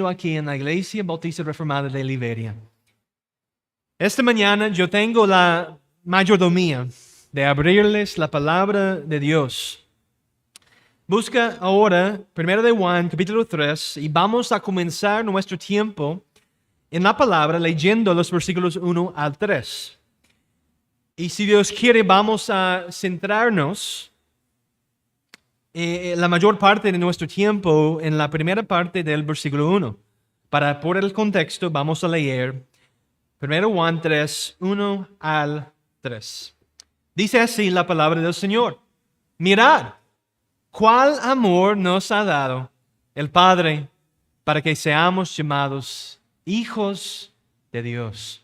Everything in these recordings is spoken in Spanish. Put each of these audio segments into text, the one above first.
aquí en la Iglesia Bautista Reformada de Liberia. Esta mañana yo tengo la mayordomía de abrirles la palabra de Dios. Busca ahora 1 de Juan, capítulo 3, y vamos a comenzar nuestro tiempo en la palabra leyendo los versículos 1 al 3. Y si Dios quiere, vamos a centrarnos la mayor parte de nuestro tiempo en la primera parte del versículo 1. Por el contexto, vamos a leer 1 Juan 3, 1 al 3. Dice así la palabra del Señor. Mirad, cuál amor nos ha dado el Padre para que seamos llamados hijos de Dios.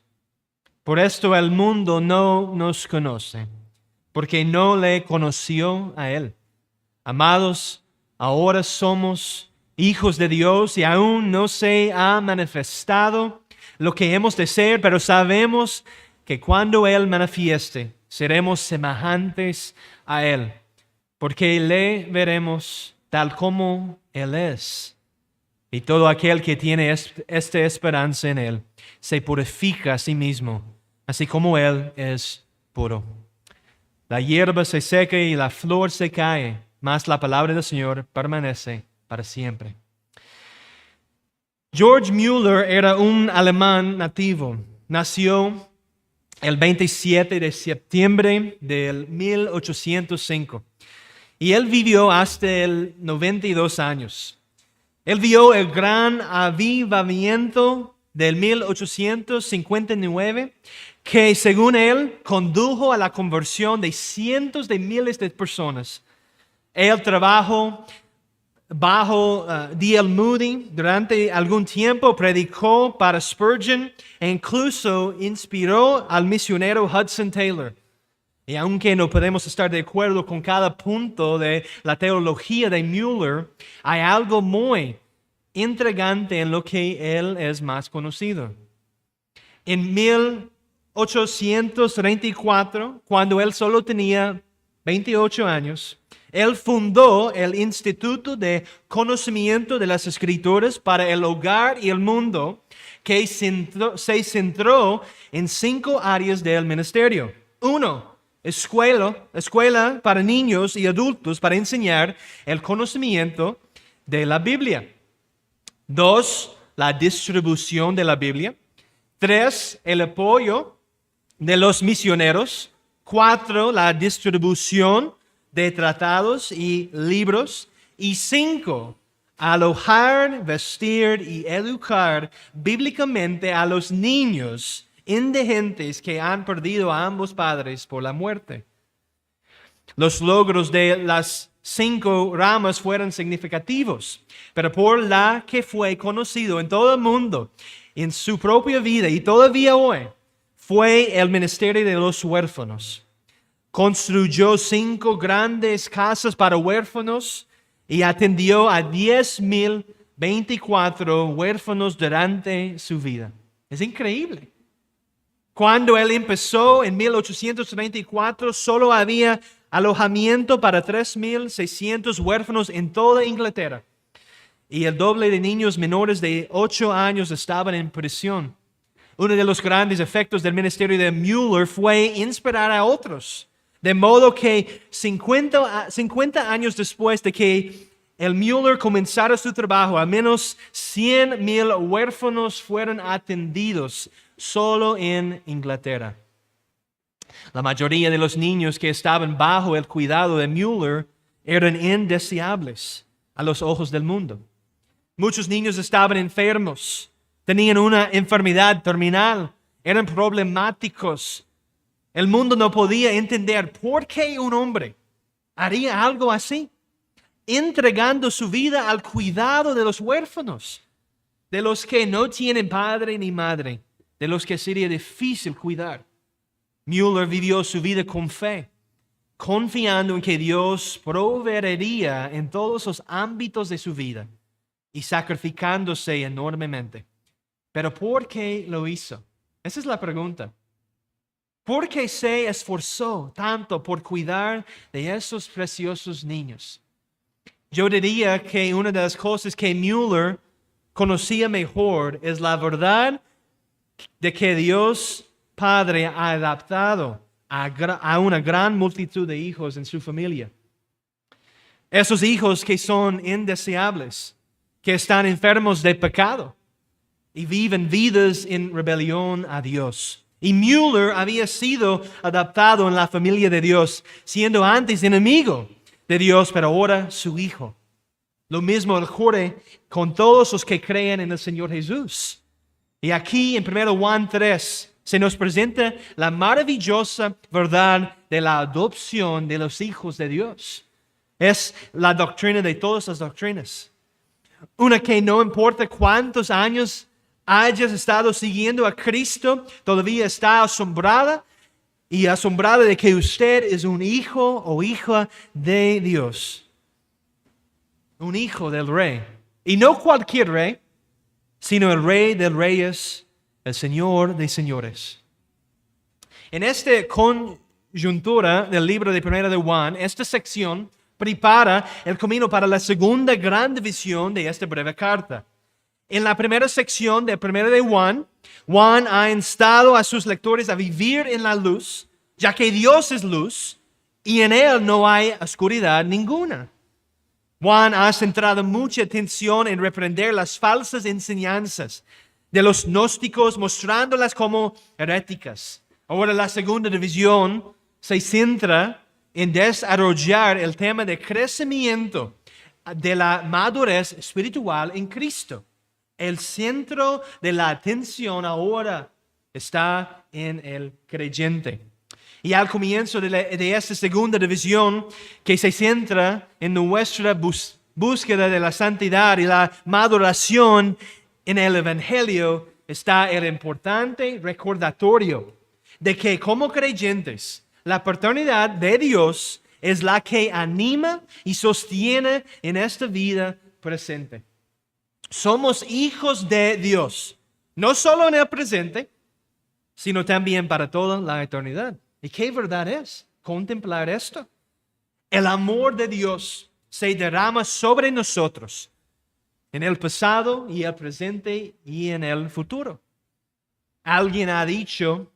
Por esto el mundo no nos conoce, porque no le conoció a Él. Amados, ahora somos hijos de Dios y aún no se ha manifestado lo que hemos de ser, pero sabemos que cuando Él manifieste, seremos semejantes a Él, porque le veremos tal como Él es. Y todo aquel que tiene esta esperanza en Él se purifica a sí mismo, así como Él es puro. La hierba se seca y la flor se cae, mas la palabra del Señor permanece para siempre. George Müller era un alemán nativo. Nació el 27 de septiembre del 1805 y él vivió hasta el 92 años. Él vio el gran avivamiento del 1859 que, según él, condujo a la conversión de cientos de miles de personas. Él trabajó bajo D.L. Moody durante algún tiempo, predicó para Spurgeon e incluso inspiró al misionero Hudson Taylor. Y aunque no podemos estar de acuerdo con cada punto de la teología de Müller, hay algo muy intrigante en lo que él es más conocido. En 1834, cuando él solo tenía 28 años, él fundó el Instituto de Conocimiento de las Escrituras para el Hogar y el Mundo, que se centró en 5 áreas del ministerio. 1. Escuela para niños y adultos para enseñar el conocimiento de la Biblia. 2. La distribución de la Biblia. 3. El apoyo de los misioneros. 4. La distribución de tratados y libros. Y 5. Alojar, vestir y educar bíblicamente a los niños indigentes que han perdido a ambos padres por la muerte. Los logros de las 5 ramas fueron significativos, pero por la que fue conocido en todo el mundo, en su propia vida y todavía hoy, fue el ministerio de los huérfanos. Construyó 5 grandes casas para huérfanos y atendió a 10,024 huérfanos durante su vida. Es increíble. Cuando él empezó en 1824, solo había alojamiento para 3,600 huérfanos en toda Inglaterra. Y el doble de niños menores de 8 años estaban en prisión. Uno de los grandes efectos del ministerio de Müller fue inspirar a otros. De modo que 50 años después de que el Müller comenzara su trabajo, al menos 100,000 huérfanos fueron atendidos solo en Inglaterra. La mayoría de los niños que estaban bajo el cuidado de Müller eran indeseables a los ojos del mundo. Muchos niños estaban enfermos, tenían una enfermedad terminal, eran problemáticos. El mundo no podía entender por qué un hombre haría algo así, entregando su vida al cuidado de los huérfanos, de los que no tienen padre ni madre, de los que sería difícil cuidar. Müller vivió su vida con fe, confiando en que Dios proveería en todos los ámbitos de su vida y sacrificándose enormemente. Pero ¿por qué lo hizo? Esa es la pregunta. ¿Por qué se esforzó tanto por cuidar de esos preciosos niños? Yo diría que una de las cosas que Müller conocía mejor es la verdad de que Dios Padre ha adaptado a una gran multitud de hijos en su familia. Esos hijos que son indeseables, que están enfermos de pecado y viven vidas en rebelión a Dios. Y Müller había sido adaptado en la familia de Dios, siendo antes enemigo de Dios, pero ahora su hijo. Lo mismo ocurre con todos los que creen en el Señor Jesús. Y aquí en 1 Juan 3 se nos presenta la maravillosa verdad de la adopción de los hijos de Dios. Es la doctrina de todas las doctrinas. Una que no importa cuántos años hayas estado siguiendo a Cristo, todavía está asombrada de que usted es un hijo o hija de Dios. Un hijo del Rey. Y no cualquier rey, sino el Rey de reyes, el Señor de señores. En esta coyuntura del libro de 1 de Juan, esta sección prepara el camino para la segunda gran división de esta breve carta. En la primera sección de 1 de Juan, Juan ha instado a sus lectores a vivir en la luz, ya que Dios es luz y en Él no hay oscuridad ninguna. Juan ha centrado mucha atención en reprender las falsas enseñanzas de los gnósticos, mostrándolas como heréticas. Ahora la segunda división se centra en desarrollar el tema de crecimiento de la madurez espiritual en Cristo. El centro de la atención ahora está en el creyente. Y al comienzo de esta segunda división, que se centra en nuestra búsqueda de la santidad y la maduración en el Evangelio, está el importante recordatorio de que como creyentes, la paternidad de Dios es la que anima y sostiene en esta vida presente. Somos hijos de Dios, no solo en el presente, sino también para toda la eternidad. ¿Y qué verdad es contemplar esto? El amor de Dios se derrama sobre nosotros en el pasado y el presente y en el futuro. Alguien ha dicho,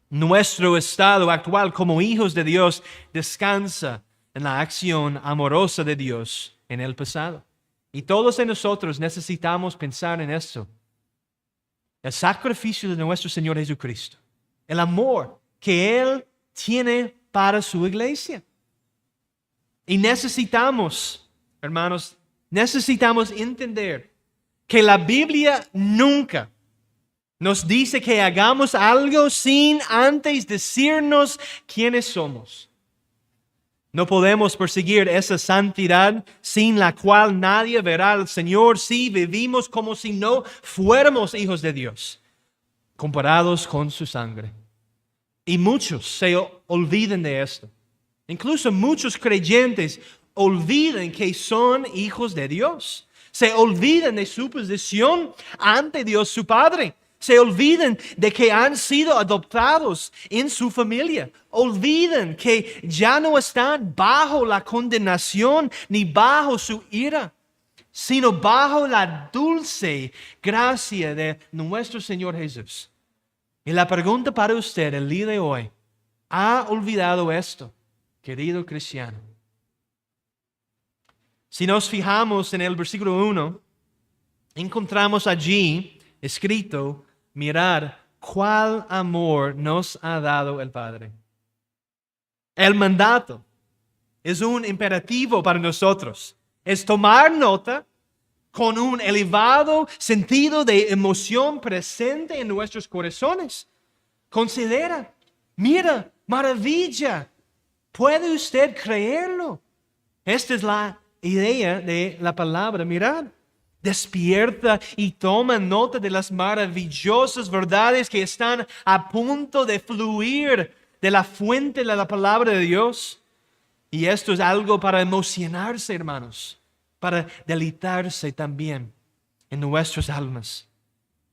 nuestro estado actual como hijos de Dios descansa en la acción amorosa de Dios en el pasado. Y todos de nosotros necesitamos pensar en esto. El sacrificio de nuestro Señor Jesucristo. El amor que Él tiene para su iglesia. Y necesitamos, hermanos, entender que la Biblia nunca nos dice que hagamos algo sin antes decirnos quiénes somos. No podemos perseguir esa santidad sin la cual nadie verá al Señor si vivimos como si no fuéramos hijos de Dios, comparados con su sangre. Y muchos se olvidan de esto. Incluso muchos creyentes olvidan que son hijos de Dios. Se olvidan de su posición ante Dios su Padre. Se olvidan de que han sido adoptados en su familia. Olvidan que ya no están bajo la condenación ni bajo su ira, sino bajo la dulce gracia de nuestro Señor Jesús. Y la pregunta para usted el día de hoy, ¿ha olvidado esto, querido cristiano? Si nos fijamos en el versículo 1, encontramos allí escrito, mirad cuál amor nos ha dado el Padre. El mandato es un imperativo para nosotros. Es tomar nota con un elevado sentido de emoción presente en nuestros corazones. Considera, mira, maravilla. ¿Puede usted creerlo? Esta es la idea de la palabra mirar. Despierta y toma nota de las maravillosas verdades que están a punto de fluir de la fuente de la palabra de Dios. Y esto es algo para emocionarse, hermanos, para deleitarse también en nuestras almas.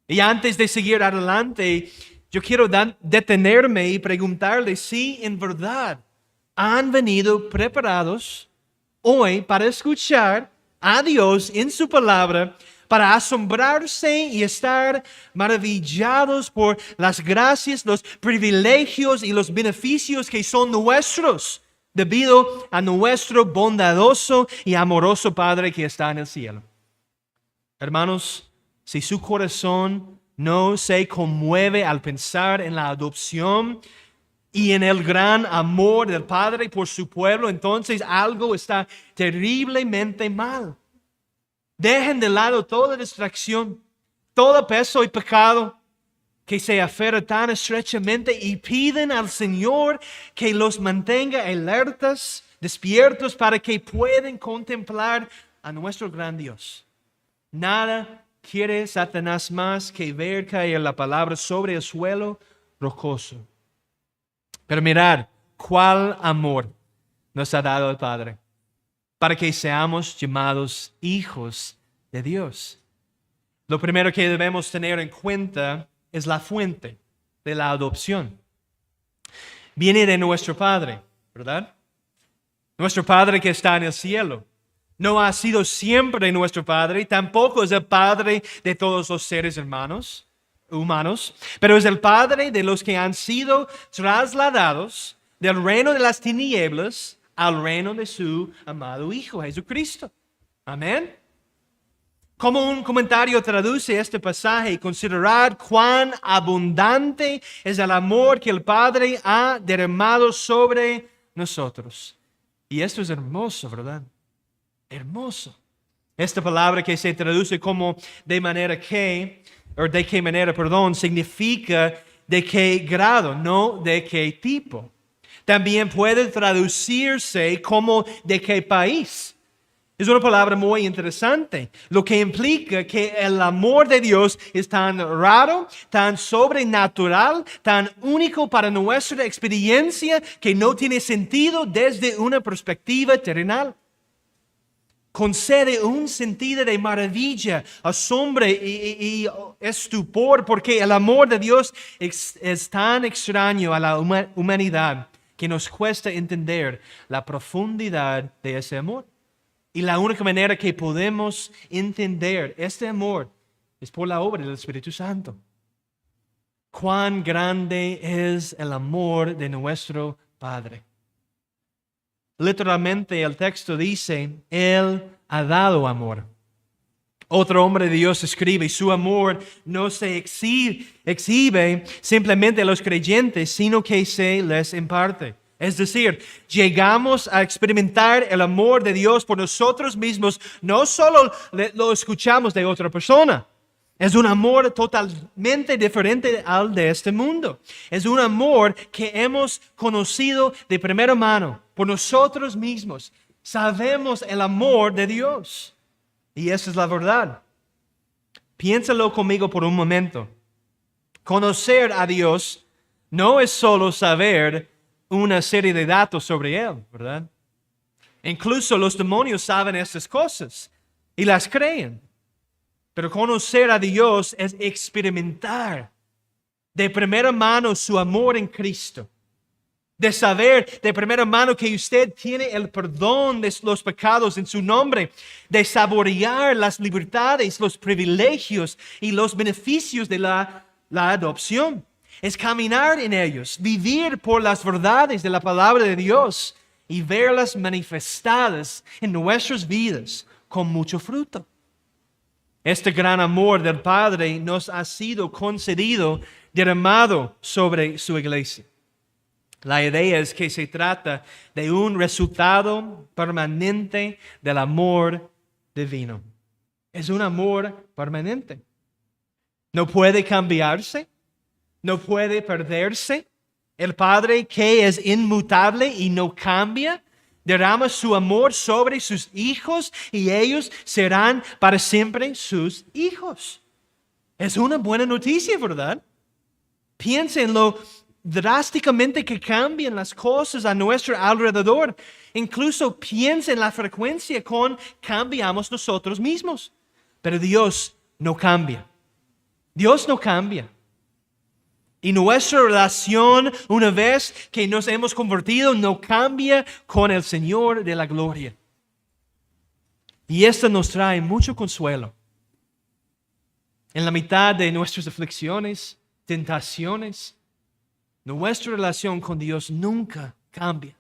Y antes de seguir adelante, yo quiero detenerme y preguntarle si en verdad han venido preparados hoy para escuchar a Dios en su palabra para asombrarse y estar maravillados por las gracias, los privilegios y los beneficios que son nuestros, debido a nuestro bondadoso y amoroso Padre que está en el cielo. Hermanos, si su corazón no se conmueve al pensar en la adopción y en el gran amor del Padre por su pueblo, entonces algo está terriblemente mal. Dejen de lado toda distracción, todo peso y pecado que se aferra tan estrechamente y piden al Señor que los mantenga alertas, despiertos, para que puedan contemplar a nuestro gran Dios. Nada quiere Satanás más que ver caer la palabra sobre el suelo rocoso. Pero mirad, cuál amor nos ha dado el Padre, para que seamos llamados hijos de Dios. Lo primero que debemos tener en cuenta es la fuente de la adopción. Viene de nuestro Padre, ¿verdad? Nuestro Padre que está en el cielo. No ha sido siempre nuestro Padre, tampoco es el Padre de todos los seres humanos, pero es el Padre de los que han sido trasladados del reino de las tinieblas al reino de su amado Hijo, Jesucristo. Amén. Como un comentario traduce este pasaje, considerad cuán abundante es el amor que el Padre ha derramado sobre nosotros. Y esto es hermoso, ¿verdad? Hermoso. Esta palabra que se traduce como de qué manera, significa de qué grado, no de qué tipo. También puede traducirse como de qué país. Es una palabra muy interesante, lo que implica que el amor de Dios es tan raro, tan sobrenatural, tan único para nuestra experiencia que no tiene sentido desde una perspectiva terrenal. Concede un sentido de maravilla, asombro y estupor, porque el amor de Dios es tan extraño a la humanidad que nos cuesta entender la profundidad de ese amor. Y la única manera que podemos entender este amor es por la obra del Espíritu Santo. Cuán grande es el amor de nuestro Padre. Literalmente el texto dice, Él ha dado amor. Otro hombre de Dios escribe, su amor no se exhibe simplemente a los creyentes, sino que se les imparte. Es decir, llegamos a experimentar el amor de Dios por nosotros mismos, no solo lo escuchamos de otra persona. Es un amor totalmente diferente al de este mundo. Es un amor que hemos conocido de primera mano por nosotros mismos. Sabemos el amor de Dios. Y esa es la verdad. Piénsalo conmigo por un momento. Conocer a Dios no es solo saber una serie de datos sobre Él, ¿verdad? Incluso los demonios saben estas cosas y las creen. Pero conocer a Dios es experimentar de primera mano su amor en Cristo. De saber de primera mano que usted tiene el perdón de los pecados en su nombre. De saborear las libertades, los privilegios y los beneficios de la adopción. Es caminar en ellos, vivir por las verdades de la palabra de Dios y verlas manifestadas en nuestras vidas con mucho fruto. Este gran amor del Padre nos ha sido concedido, derramado sobre su iglesia. La idea es que se trata de un resultado permanente del amor divino. Es un amor permanente. No puede cambiarse, no puede perderse. El Padre, que es inmutable y no cambia, derrama su amor sobre sus hijos y ellos serán para siempre sus hijos. Es una buena noticia, ¿verdad? Piensen lo drásticamente que cambian las cosas a nuestro alrededor. Incluso piensen en la frecuencia con cambiamos nosotros mismos. Pero Dios no cambia. Dios no cambia. Y nuestra relación, una vez que nos hemos convertido, no cambia con el Señor de la gloria. Y esto nos trae mucho consuelo. en la mitad de nuestras aflicciones, tentaciones, nuestra relación con Dios nunca cambia.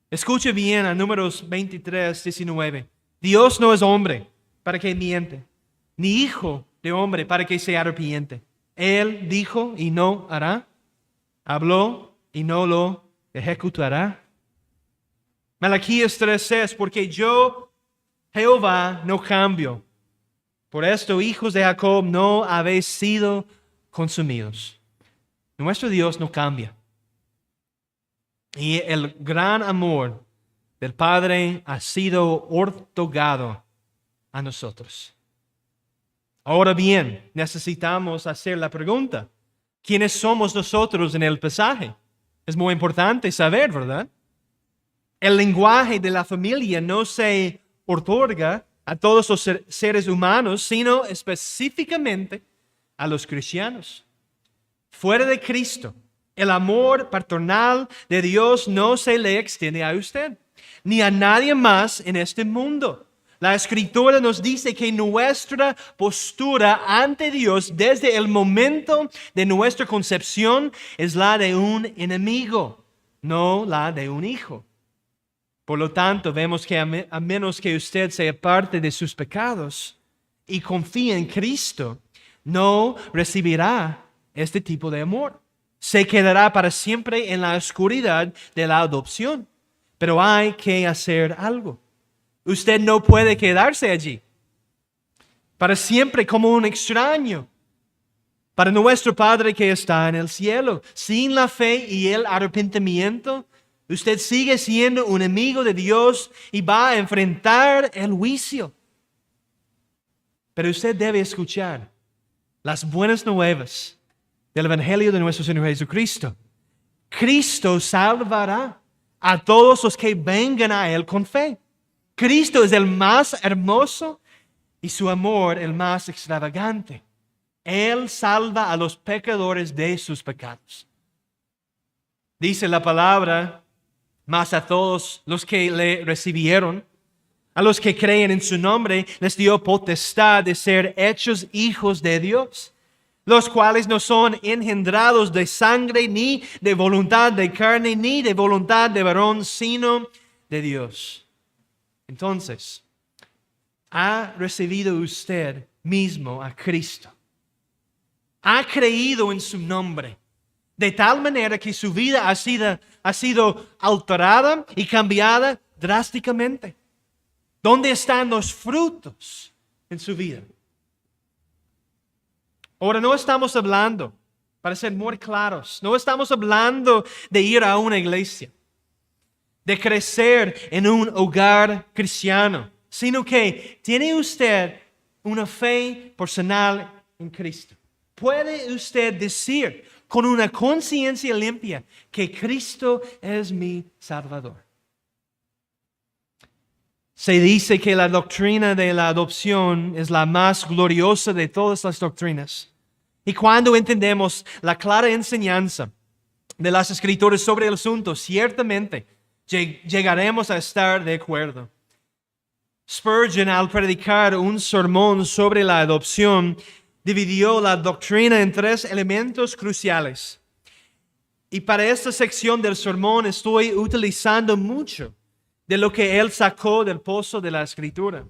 Escuche bien a Números 23, 19. Dios no es hombre para que miente, ni hijo de hombre para que se arrepiente. Él dijo y no hará, habló y no lo ejecutará. Malaquías 3:6, porque yo, Jehová, no cambio. Por esto, hijos de Jacob, no habéis sido consumidos. Nuestro Dios no cambia. Y el gran amor del Padre ha sido otorgado a nosotros. Ahora bien, necesitamos hacer la pregunta: ¿quiénes somos nosotros en el pasaje? Es muy importante saber, ¿verdad? El lenguaje de la familia no se otorga a todos los seres humanos, sino específicamente a los cristianos. Fuera de Cristo, el amor paternal de Dios no se le extiende a usted, ni a nadie más en este mundo. La Escritura nos dice que nuestra postura ante Dios desde el momento de nuestra concepción es la de un enemigo, no la de un hijo. Por lo tanto, vemos que a menos que usted sea parte de sus pecados y confíe en Cristo, no recibirá este tipo de amor. Se quedará para siempre en la oscuridad de la adopción. Pero hay que hacer algo. Usted no puede quedarse allí para siempre como un extraño. Para nuestro Padre que está en el cielo, sin la fe y el arrepentimiento, usted sigue siendo un enemigo de Dios y va a enfrentar el juicio. Pero usted debe escuchar las buenas nuevas del Evangelio de nuestro Señor Jesucristo. Cristo salvará a todos los que vengan a Él con fe. Cristo es el más hermoso y su amor el más extravagante. Él salva a los pecadores de sus pecados. Dice la palabra: mas a todos los que le recibieron, a los que creen en su nombre, les dio potestad de ser hechos hijos de Dios, los cuales no son engendrados de sangre, ni de voluntad de carne, ni de voluntad de varón, sino de Dios. Entonces, ¿ha recibido usted mismo a Cristo? ¿Ha creído en su nombre? De tal manera que su vida ha sido alterada y cambiada drásticamente. ¿Dónde están los frutos en su vida? Ahora, no estamos hablando, para ser muy claros, no estamos hablando de ir a una iglesia, de crecer en un hogar cristiano, sino que tiene usted una fe personal en Cristo. ¿Puede usted decir con una conciencia limpia que Cristo es mi Salvador? Se dice que la doctrina de la adopción es la más gloriosa de todas las doctrinas. Y cuando entendemos la clara enseñanza de las Escrituras sobre el asunto, ciertamente llegaremos a estar de acuerdo. Spurgeon, al predicar un sermón sobre la adopción, dividió la doctrina en 3 elementos cruciales. Y para esta sección del sermón estoy utilizando mucho de lo que él sacó del pozo de la Escritura.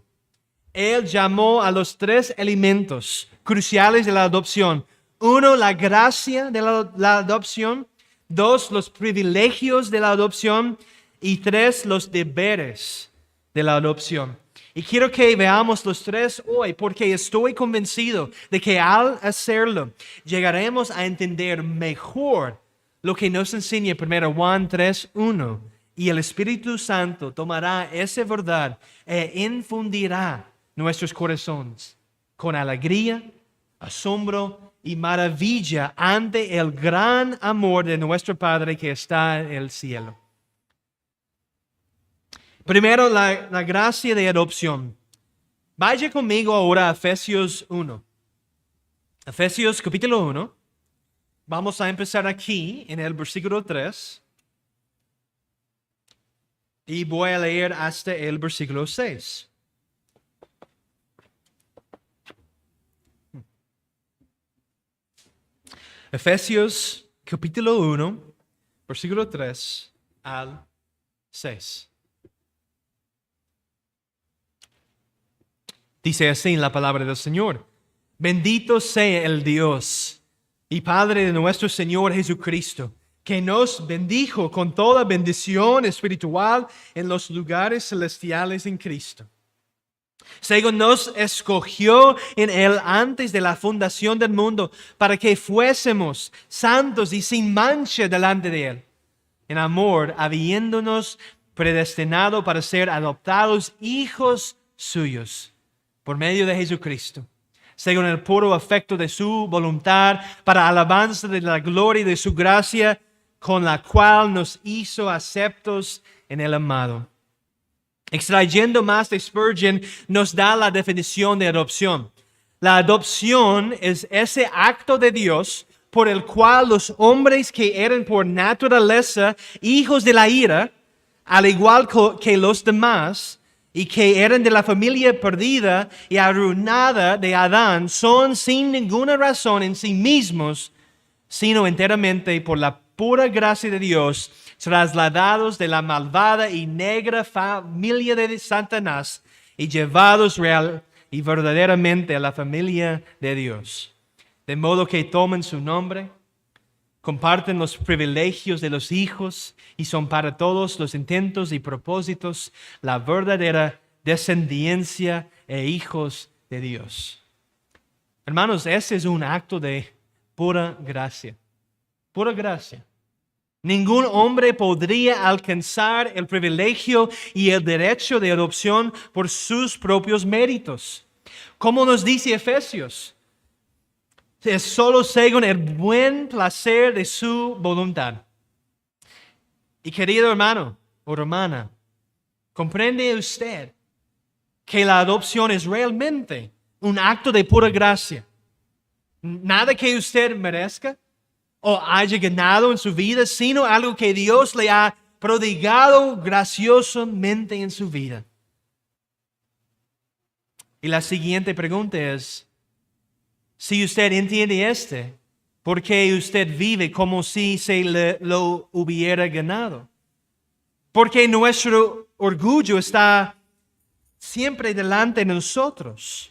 Él llamó a los 3 elementos cruciales de la adopción. 1, la gracia de la adopción. 2, los privilegios de la adopción. Y 3, los deberes de la adopción. Y quiero que veamos los 3 hoy, porque estoy convencido de que al hacerlo llegaremos a entender mejor lo que nos enseña 1 Juan 3:1. Y el Espíritu Santo tomará esa verdad e infundirá nuestros corazones con alegría, asombro y maravilla ante el gran amor de nuestro Padre que está en el cielo. Primero, la gracia de adopción. Vaya conmigo ahora a Efesios 1. Efesios capítulo 1. Vamos a empezar aquí en el versículo 3. Y voy a leer hasta el versículo 6. Efesios capítulo 1, versículo 3 al 6. Dice así en la palabra del Señor: Bendito sea el Dios y Padre de nuestro Señor Jesucristo, que nos bendijo con toda bendición espiritual en los lugares celestiales en Cristo, según nos escogió en Él antes de la fundación del mundo, para que fuésemos santos y sin mancha delante de Él, en amor, habiéndonos predestinado para ser adoptados hijos suyos por medio de Jesucristo, según el puro afecto de su voluntad, para alabanza de la gloria de su gracia, con la cual nos hizo aceptos en el amado. Extrayendo más de Spurgeon, nos da la definición de adopción. La adopción es ese acto de Dios por el cual los hombres que eran por naturaleza hijos de la ira, al igual que los demás, y que eran de la familia perdida y arruinada de Adán, son sin ninguna razón en sí mismos, sino enteramente por la pura gracia de Dios, trasladados de la malvada y negra familia de Satanás y llevados real y verdaderamente a la familia de Dios. De modo que toman su nombre, comparten los privilegios de los hijos y son para todos los intentos y propósitos la verdadera descendencia e hijos de Dios. Hermanos, ese es un acto de pura gracia. Pura gracia. Ningún hombre podría alcanzar el privilegio y el derecho de adopción por sus propios méritos. Como nos dice Efesios, es solo según el buen placer de su voluntad. Y querido hermano o hermana, ¿comprende usted que la adopción es realmente un acto de pura gracia? Nada que usted merezca o haya ganado en su vida, sino algo que Dios le ha prodigado graciosamente en su vida. Y la siguiente pregunta es, si usted entiende ¿por qué usted vive como si lo hubiera ganado? Porque nuestro orgullo está siempre delante de nosotros.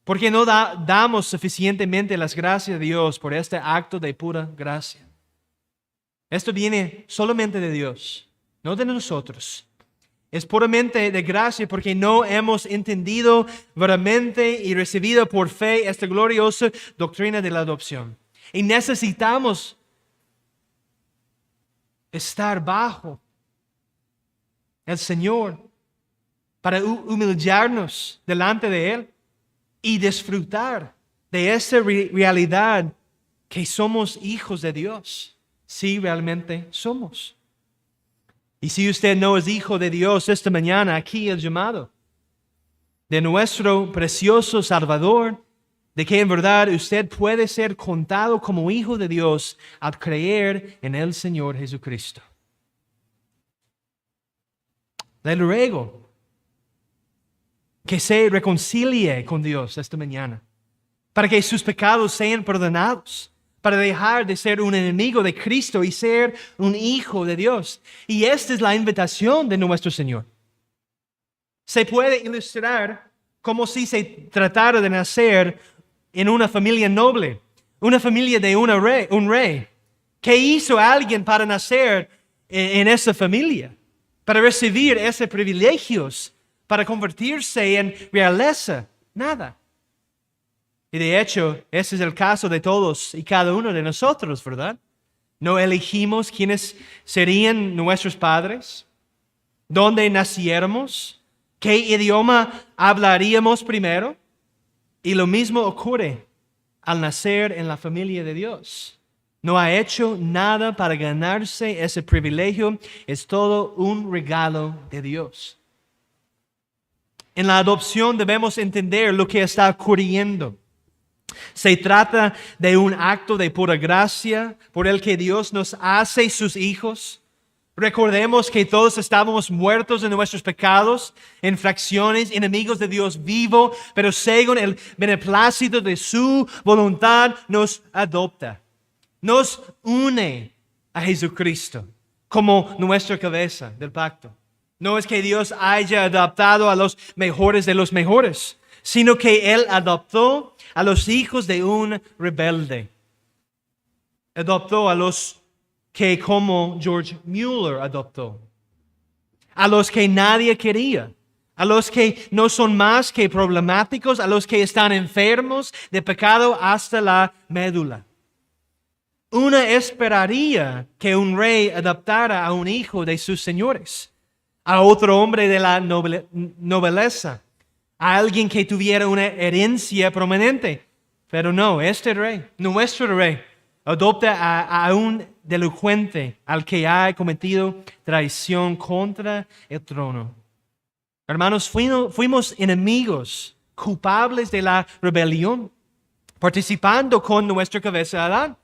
Porque no damos suficientemente las gracias a Dios por este acto de pura gracia. Esto viene solamente de Dios, no de nosotros. Es puramente de gracia porque no hemos entendido verdaderamente y recibido por fe esta gloriosa doctrina de la adopción. Y necesitamos estar bajo el Señor para humillarnos delante de Él y disfrutar de esa realidad que somos hijos de Dios. Sí, realmente somos. Y si usted no es hijo de Dios, esta mañana aquí el llamado de nuestro precioso Salvador, de que en verdad usted puede ser contado como hijo de Dios al creer en el Señor Jesucristo. Le ruego que se reconcilie con Dios esta mañana, para que sus pecados sean perdonados, para dejar de ser un enemigo de Cristo y ser un hijo de Dios. Y esta es la invitación de nuestro Señor. Se puede ilustrar como si se tratara de nacer en una familia noble, una familia de un rey. ¿Qué hizo alguien para nacer en esa familia? Para recibir esos privilegios, para convertirse en realeza. Nada. Y de hecho, ese es el caso de todos y cada uno de nosotros, ¿verdad? No elegimos quiénes serían nuestros padres, dónde naciéramos, qué idioma hablaríamos primero. Y lo mismo ocurre al nacer en la familia de Dios. No ha hecho nada para ganarse ese privilegio, es todo un regalo de Dios. En la adopción debemos entender lo que está ocurriendo. Se trata de un acto de pura gracia por el que Dios nos hace sus hijos. Recordemos que todos estábamos muertos en nuestros pecados, infracciones, enemigos de Dios vivo, pero según el beneplácito de su voluntad nos adopta. nos une a Jesucristo como nuestra cabeza del pacto. No es que Dios haya adoptado a los mejores de los mejores, sino que Él adoptó a los hijos de un rebelde. Adoptó a los que como George Mueller adoptó. A los que nadie quería. A los que no son más que problemáticos. A los que están enfermos de pecado hasta la médula. Uno esperaría que un rey adoptara a un hijo de sus señores. A otro hombre de la nobleza. A alguien que tuviera una herencia prominente. Pero no, este rey, nuestro rey, adopta a un delincuente al que ha cometido traición contra el trono. Hermanos, fuimos enemigos, culpables de la rebelión, participando con nuestra cabeza Adán,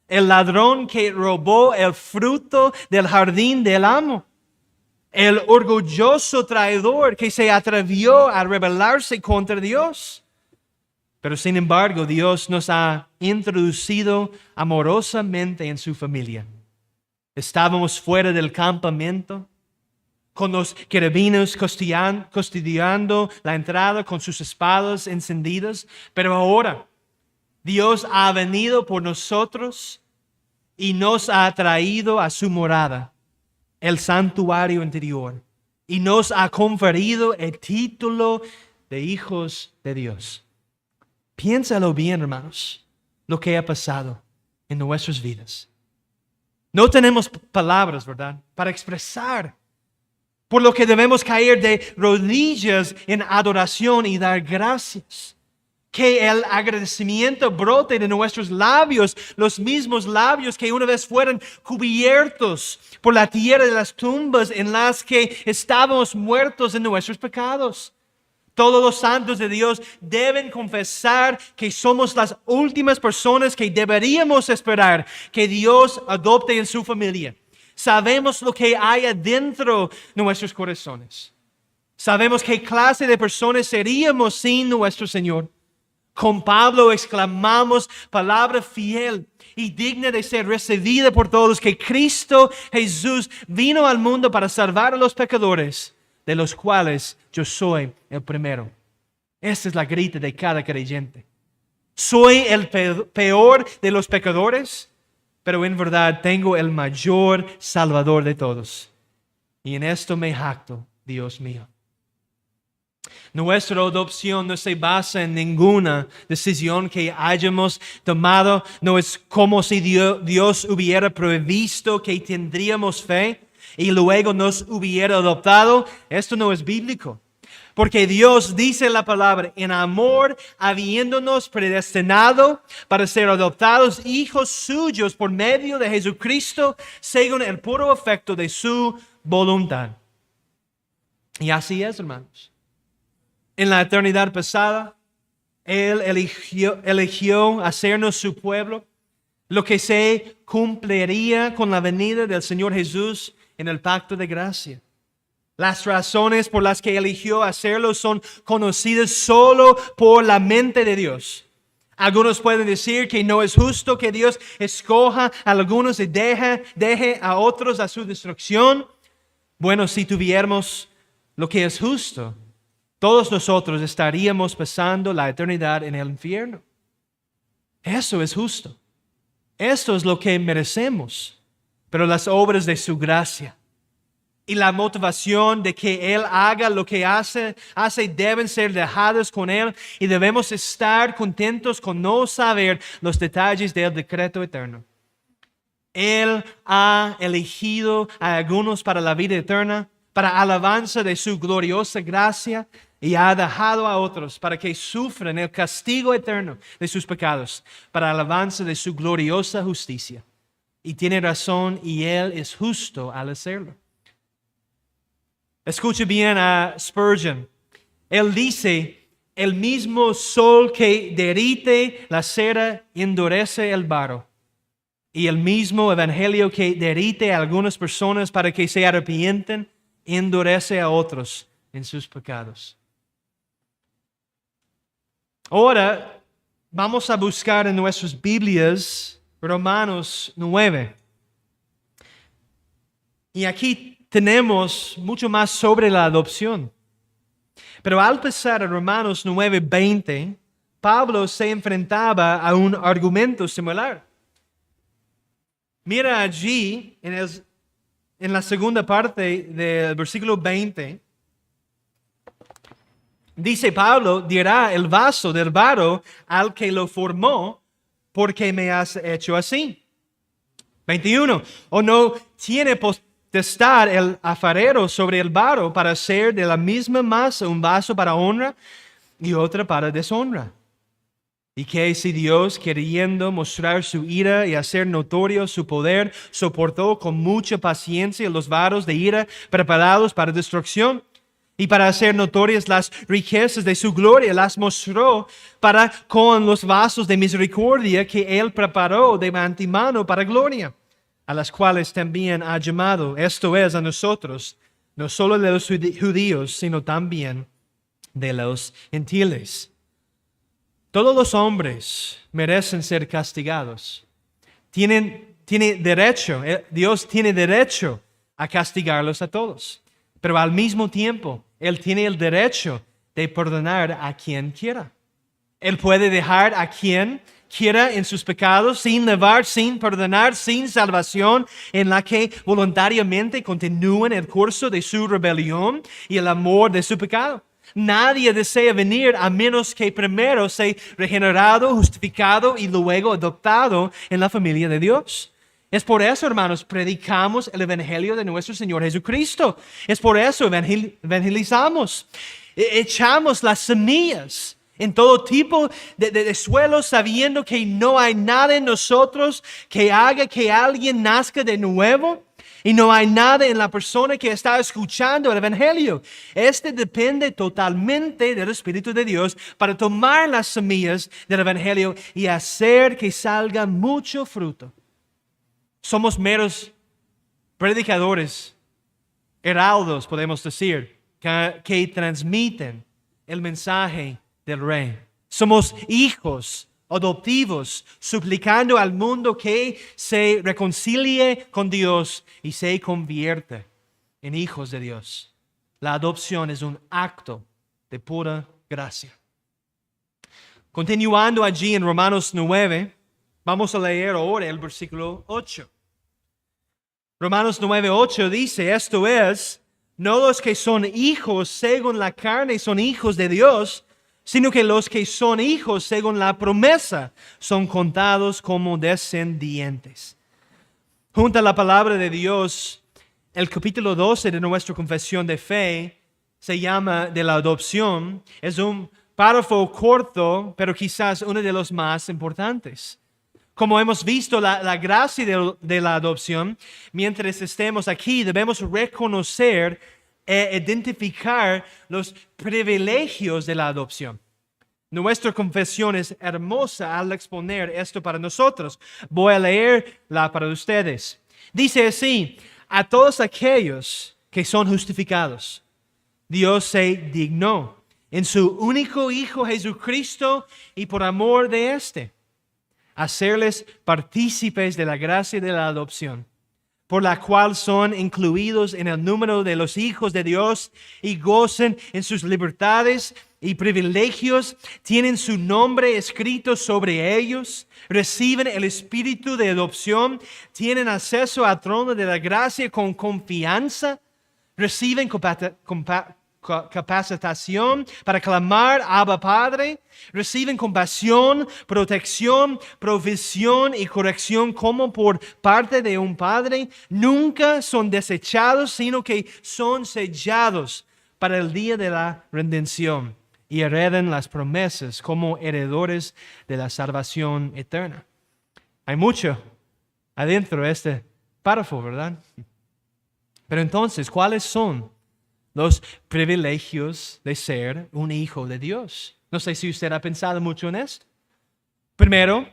el ladrón que robó el fruto del jardín del amo, el orgulloso traidor que se atrevió a rebelarse contra Dios. Pero sin embargo, Dios nos ha introducido amorosamente en su familia. Estábamos fuera del campamento, con los querubines custodiando la entrada con sus espadas encendidas. Pero ahora, Dios ha venido por nosotros y nos ha traído a su morada, el santuario interior, y nos ha conferido el título de hijos de Dios. Piénsalo bien, hermanos, lo que ha pasado en nuestras vidas. No tenemos palabras, ¿verdad?, para expresar por lo que debemos caer de rodillas en adoración y dar gracias. Que el agradecimiento brote de nuestros labios, los mismos labios que una vez fueron cubiertos por la tierra de las tumbas en las que estábamos muertos en nuestros pecados. Todos los santos de Dios deben confesar que somos las últimas personas que deberíamos esperar que Dios adopte en su familia. Sabemos lo que hay adentro de nuestros corazones. Sabemos qué clase de personas seríamos sin nuestro Señor. Con Pablo exclamamos palabra fiel y digna de ser recibida por todos, que Cristo Jesús vino al mundo para salvar a los pecadores, de los cuales yo soy el primero. Esta es la grita de cada creyente. Soy el peor de los pecadores, pero en verdad tengo el mayor Salvador de todos. Y en esto me jacto, Dios mío. Nuestra adopción no se basa en ninguna decisión que hayamos tomado. No es como si Dios hubiera previsto que tendríamos fe y luego nos hubiera adoptado. Esto no es bíblico. Porque Dios dice la palabra, en amor, habiéndonos predestinado para ser adoptados hijos suyos por medio de Jesucristo, según el puro afecto de su voluntad. Y así es, hermanos. En la eternidad pasada, Él eligió hacernos su pueblo, lo que se cumpliría con la venida del Señor Jesús en el pacto de gracia. Las razones por las que eligió hacerlo son conocidas solo por la mente de Dios. Algunos pueden decir que no es justo que Dios escoja a algunos y deje a otros a su destrucción. Bueno, si tuviéramos lo que es justo, todos nosotros estaríamos pasando la eternidad en el infierno. Eso es justo. Esto es lo que merecemos. Pero las obras de su gracia y la motivación de que Él haga lo que hace deben ser dejadas con Él, y debemos estar contentos con no saber los detalles del decreto eterno. Él ha elegido a algunos para la vida eterna, para alabanza de su gloriosa gracia, y ha dejado a otros para que sufran el castigo eterno de sus pecados, para alabanza de su gloriosa justicia. Y tiene razón, y Él es justo al hacerlo. Escuche bien a Spurgeon. Él dice, el mismo sol que derrite la cera endurece el barro. Y el mismo evangelio que derrite a algunas personas para que se arrepienten, endurece a otros en sus pecados. Ahora vamos a buscar en nuestras Biblias Romanos 9. Y aquí tenemos mucho más sobre la adopción. Pero al pasar a Romanos 9:20, Pablo se enfrentaba a un argumento similar. Mira allí en la segunda parte del versículo 20. Dice Pablo, dirá el vaso del varo al que lo formó, ¿por qué me has hecho así? 21. ¿O no tiene potestad el alfarero sobre el varo para hacer de la misma masa un vaso para honra y otra para deshonra? Y que si Dios, queriendo mostrar su ira y hacer notorio su poder, soportó con mucha paciencia los varos de ira preparados para destrucción, y para hacer notorias las riquezas de su gloria, las mostró para con los vasos de misericordia que Él preparó de antemano para gloria, a las cuales también ha llamado, esto es, a nosotros, no solo de los judíos, sino también de los gentiles. Todos los hombres merecen ser castigados. Dios tiene derecho a castigarlos a todos. Pero al mismo tiempo, Él tiene el derecho de perdonar a quien quiera. Él puede dejar a quien quiera en sus pecados sin lavar, sin perdonar, sin salvación, en la que voluntariamente continúan el curso de su rebelión y el amor de su pecado. Nadie desea venir a menos que primero sea regenerado, justificado y luego adoptado en la familia de Dios. Es por eso, hermanos, predicamos el Evangelio de nuestro Señor Jesucristo. Es por eso evangelizamos. Echamos las semillas en todo tipo de suelos, sabiendo que no hay nada en nosotros que haga que alguien nazca de nuevo. Y no hay nada en la persona que está escuchando el Evangelio. Este depende totalmente del Espíritu de Dios para tomar las semillas del Evangelio y hacer que salga mucho fruto. Somos meros predicadores, heraldos, podemos decir, que transmiten el mensaje del Rey. Somos hijos adoptivos, suplicando al mundo que se reconcilie con Dios y se convierta en hijos de Dios. La adopción es un acto de pura gracia. Continuando allí en Romanos 9, vamos a leer ahora el versículo 8. Romanos 9:8 dice, esto es, no los que son hijos según la carne son hijos de Dios, sino que los que son hijos según la promesa son contados como descendientes. Junto a la palabra de Dios, el capítulo 12 de nuestra confesión de fe se llama de la adopción. Es un párrafo corto, pero quizás uno de los más importantes. Como hemos visto la gracia de la adopción, mientras estemos aquí debemos reconocer e identificar los privilegios de la adopción. Nuestra confesión es hermosa al exponer esto para nosotros. Voy a leerla para ustedes. Dice así, a todos aquellos que son justificados, Dios se dignó en su único Hijo Jesucristo y por amor de éste, hacerles partícipes de la gracia de la adopción, por la cual son incluidos en el número de los hijos de Dios y gozan en sus libertades y privilegios, tienen su nombre escrito sobre ellos, reciben el espíritu de adopción, tienen acceso al trono de la gracia con confianza, reciben capacitación para clamar Abba Padre, reciben compasión, protección, provisión y corrección como por parte de un Padre. Nunca son desechados, sino que son sellados para el día de la redención y heredan las promesas como heredores de la salvación eterna. Hay mucho adentro de este párrafo, ¿verdad? Pero entonces, ¿cuáles son los privilegios de ser un hijo de Dios? No sé si usted ha pensado mucho en esto. Primero,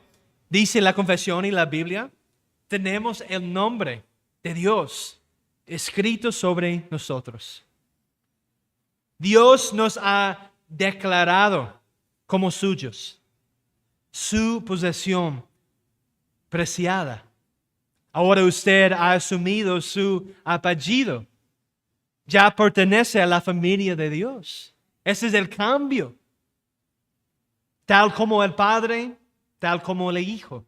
dice la confesión y la Biblia, tenemos el nombre de Dios escrito sobre nosotros. Dios nos ha declarado como suyos, su posesión preciada. Ahora usted ha asumido su apellido. Ya pertenece a la familia de Dios. Ese es el cambio. Tal como el Padre, tal como el Hijo.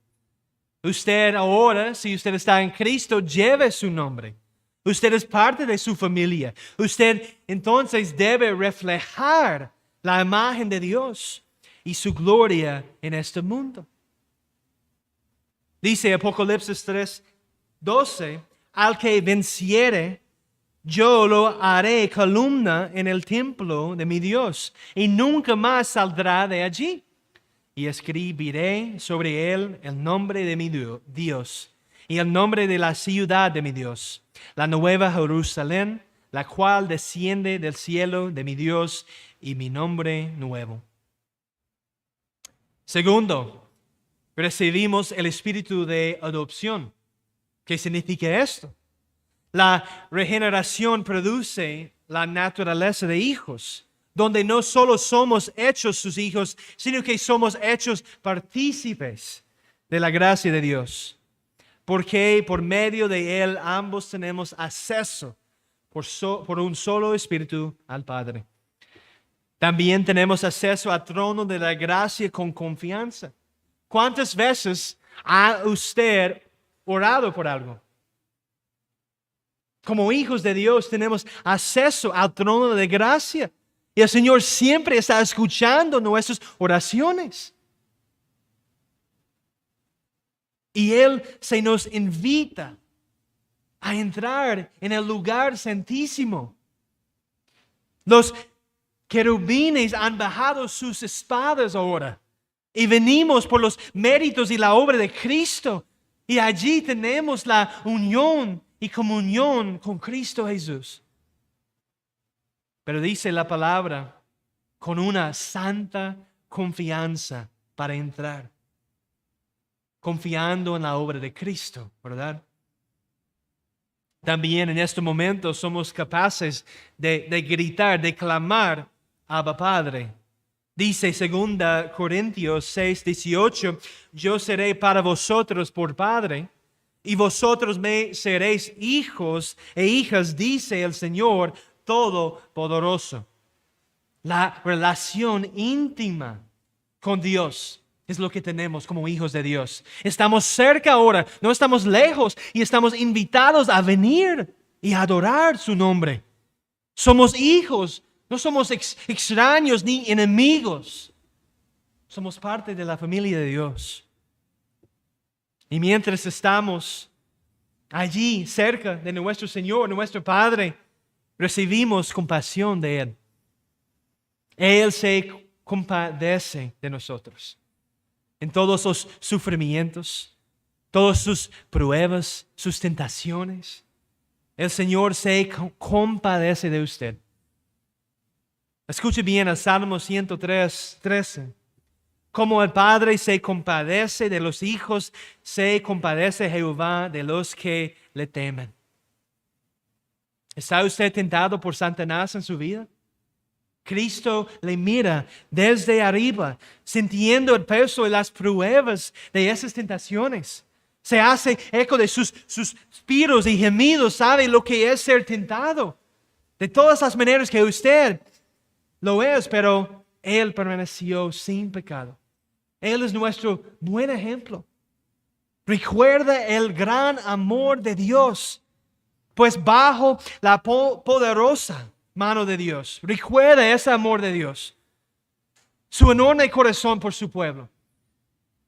Usted ahora, si usted está en Cristo, lleve su nombre. Usted es parte de su familia. Usted entonces debe reflejar la imagen de Dios y su gloria en este mundo. Dice Apocalipsis 3:12, al que venciere, yo lo haré columna en el templo de mi Dios, y nunca más saldrá de allí. Y escribiré sobre él el nombre de mi Dios, y el nombre de la ciudad de mi Dios, la nueva Jerusalén, la cual desciende del cielo de mi Dios, y mi nombre nuevo. Segundo, recibimos el espíritu de adopción. ¿Qué significa esto? La regeneración produce la naturaleza de hijos, donde no solo somos hechos sus hijos, sino que somos hechos partícipes de la gracia de Dios. Porque por medio de Él ambos tenemos acceso por un solo espíritu al Padre. También tenemos acceso al trono de la gracia con confianza. ¿Cuántas veces ha usted orado por algo? Como hijos de Dios tenemos acceso al trono de gracia. Y el Señor siempre está escuchando nuestras oraciones. Y Él se nos invita a entrar en el lugar santísimo. Los querubines han bajado sus espadas ahora. Y venimos por los méritos y la obra de Cristo. Y allí tenemos la unión y comunión con Cristo Jesús. Pero dice la palabra, con una santa confianza para entrar. Confiando en la obra de Cristo, ¿verdad? También en este momento somos capaces de gritar, de clamar, Abba Padre. Dice 2 Corintios 6:18, yo seré para vosotros por Padre, y vosotros me seréis hijos e hijas, dice el Señor Todopoderoso. La relación íntima con Dios es lo que tenemos como hijos de Dios. Estamos cerca ahora, no estamos lejos, y estamos invitados a venir y a adorar su nombre. Somos hijos, no somos extraños ni enemigos. Somos parte de la familia de Dios. Y mientras estamos allí cerca de nuestro Señor, nuestro Padre, recibimos compasión de Él. Él se compadece de nosotros en todos sus sufrimientos, todas sus pruebas, sus tentaciones. El Señor se compadece de usted. Escuche bien el Salmo 103:13. Como el Padre se compadece de los hijos, se compadece Jehová de los que le temen. ¿Está usted tentado por Satanás en su vida? Cristo le mira desde arriba, sintiendo el peso y las pruebas de esas tentaciones. Se hace eco de sus suspiros y gemidos, sabe lo que es ser tentado. De todas las maneras que usted lo es, pero Él permaneció sin pecado. Él es nuestro buen ejemplo. Recuerda el gran amor de Dios, pues bajo la poderosa mano de Dios, recuerda ese amor de Dios, su enorme corazón por su pueblo,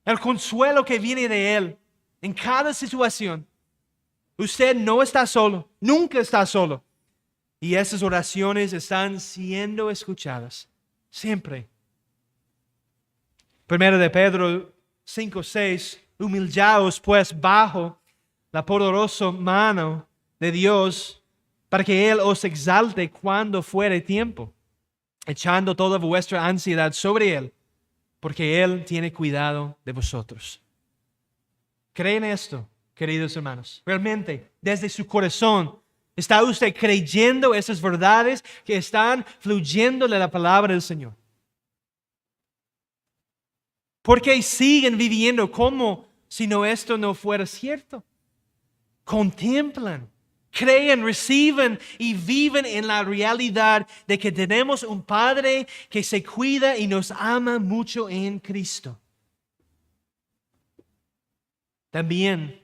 el consuelo que viene de Él en cada situación. Usted no está solo, nunca está solo. Y esas oraciones están siendo escuchadas siempre. 1 de Pedro 5:6, humillaos pues bajo la poderosa mano de Dios, para que Él os exalte cuando fuere tiempo, echando toda vuestra ansiedad sobre Él, porque Él tiene cuidado de vosotros. ¿Creen esto, queridos hermanos? Realmente, desde su corazón, ¿está usted creyendo esas verdades que están fluyendo de la palabra del Señor? ¿Por qué siguen viviendo como si no esto no fuera cierto. Contemplan, creen, reciben y viven en la realidad de que tenemos un Padre que se cuida y nos ama mucho en Cristo. También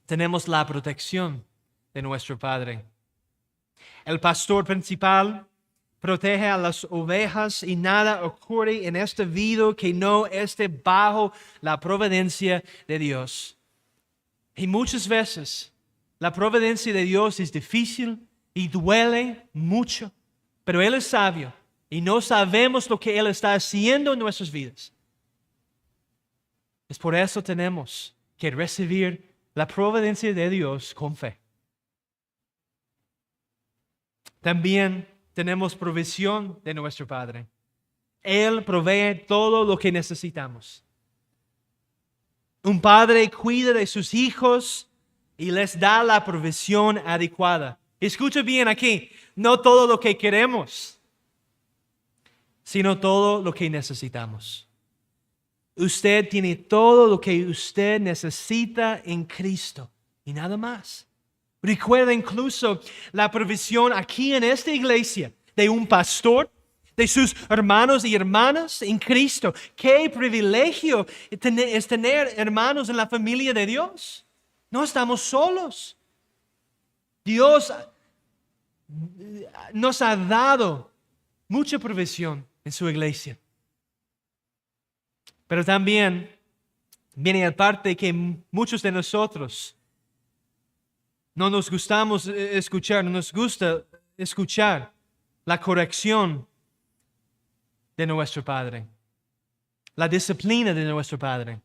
tenemos la protección de nuestro Padre. El pastor principal protege a las ovejas y nada ocurre en esta vida que no esté bajo la providencia de Dios. Y muchas veces la providencia de Dios es difícil y duele mucho, pero Él es sabio y no sabemos lo que Él está haciendo en nuestras vidas. Es por eso tenemos que recibir la providencia de Dios con fe. También tenemos provisión de nuestro Padre. Él provee todo lo que necesitamos. Un padre cuida de sus hijos y les da la provisión adecuada. Escucha bien aquí, no todo lo que queremos, sino todo lo que necesitamos. Usted tiene todo lo que usted necesita en Cristo y nada más. Recuerda incluso la provisión aquí en esta iglesia de un pastor, de sus hermanos y hermanas en Cristo. Qué privilegio es tener hermanos en la familia de Dios. No estamos solos. Dios nos ha dado mucha provisión en su iglesia. Pero también viene la parte que muchos de nosotros no nos gusta escuchar la corrección de nuestro Padre, la disciplina de nuestro Padre.